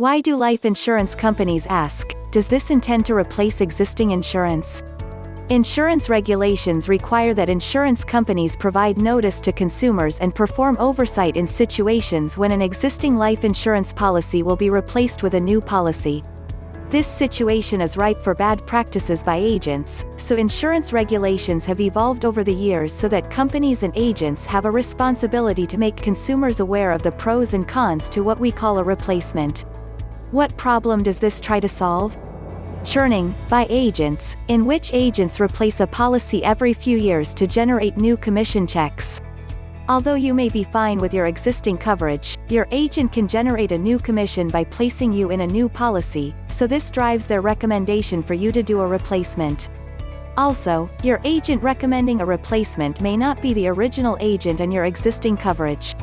Why do life insurance companies ask, does this intend to replace existing insurance? Insurance regulations require that insurance companies provide notice to consumers and perform oversight in situations when an existing life insurance policy will be replaced with a new policy. This situation is ripe for bad practices by agents, so insurance regulations have evolved over the years so that companies and agents have a responsibility to make consumers aware of the pros and cons to what we call a replacement. What problem does this try to solve? Churning, by agents, in which agents replace a policy every few years to generate new commission checks. Although you may be fine with your existing coverage, your agent can generate a new commission by placing you in a new policy, so this drives their recommendation for you to do a replacement. Also, your agent recommending a replacement may not be the original agent on your existing coverage.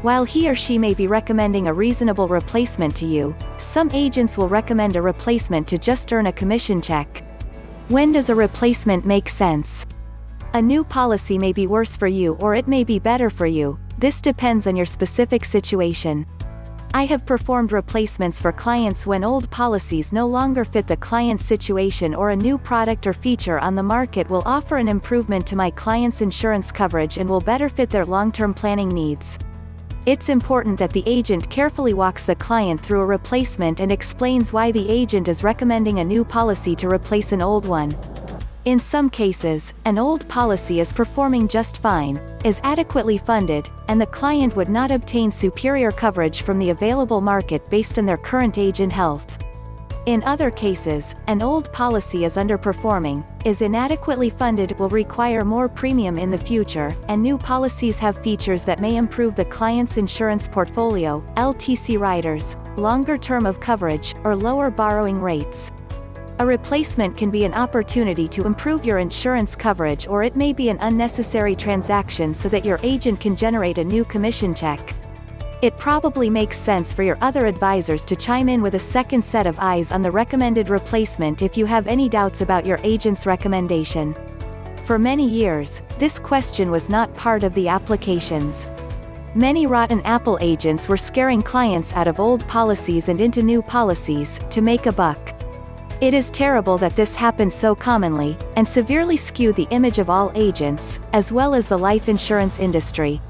While he or she may be recommending a reasonable replacement to you, some agents will recommend a replacement to just earn a commission check. When does a replacement make sense? A new policy may be worse for you or it may be better for you. This depends on your specific situation. I have performed replacements for clients when old policies no longer fit the client's situation or a new product or feature on the market will offer an improvement to my client's insurance coverage and will better fit their long-term planning needs. It's important that the agent carefully walks the client through a replacement and explains why the agent is recommending a new policy to replace an old one. In some cases, an old policy is performing just fine, is adequately funded, and the client would not obtain superior coverage from the available market based on their current age and health. In other cases, an old policy is underperforming, is inadequately funded, will require more premium in the future, and new policies have features that may improve the client's insurance portfolio, LTC riders, longer term of coverage, or lower borrowing rates. A replacement can be an opportunity to improve your insurance coverage, or it may be an unnecessary transaction so that your agent can generate a new commission check. It probably makes sense for your other advisors to chime in with a second set of eyes on the recommended replacement if you have any doubts about your agent's recommendation. For many years, this question was not part of the applications. Many rotten apple agents were scaring clients out of old policies and into new policies to make a buck. It is terrible that this happens so commonly, and severely skewed the image of all agents, as well as the life insurance industry.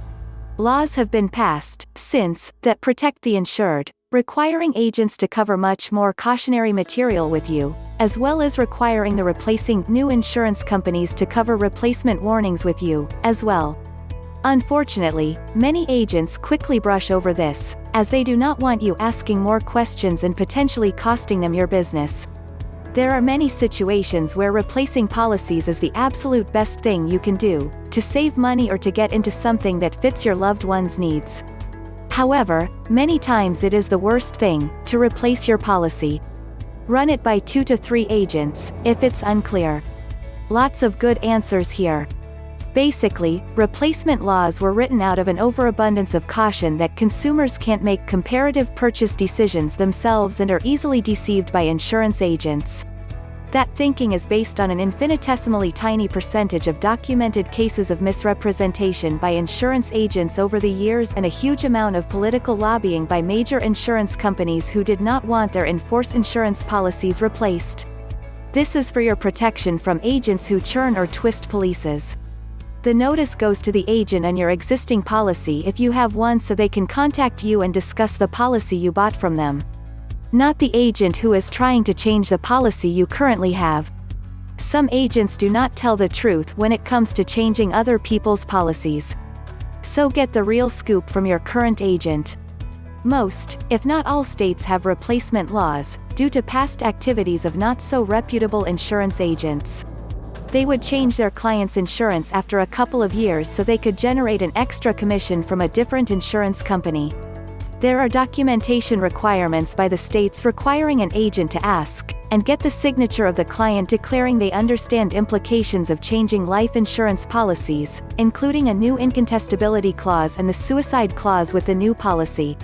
Laws have been passed, since, that protect the insured, requiring agents to cover much more cautionary material with you, as well as requiring the replacing new insurance companies to cover replacement warnings with you, as well. Unfortunately, many agents quickly brush over this, as they do not want you asking more questions and potentially costing them your business. There are many situations where replacing policies is the absolute best thing you can do, to save money or to get into something that fits your loved one's needs. However, many times it is the worst thing, to replace your policy. Run it by 2 to 3 agents, if it's unclear. Lots of good answers here. Basically, replacement laws were written out of an overabundance of caution that consumers can't make comparative purchase decisions themselves and are easily deceived by insurance agents. That thinking is based on an infinitesimally tiny percentage of documented cases of misrepresentation by insurance agents over the years and a huge amount of political lobbying by major insurance companies who did not want their in-force insurance policies replaced. This is for your protection from agents who churn or twist policies. The notice goes to the agent on your existing policy if you have one, so they can contact you and discuss the policy you bought from them. Not the agent who is trying to change the policy you currently have. Some agents do not tell the truth when it comes to changing other people's policies. So get the real scoop from your current agent. Most, if not all states have replacement laws, due to past activities of not so reputable insurance agents. They would change their client's insurance after a couple of years so they could generate an extra commission from a different insurance company. There are documentation requirements by the states requiring an agent to ask, and get the signature of the client declaring they understand implications of changing life insurance policies, including a new incontestability clause and the suicide clause with the new policy.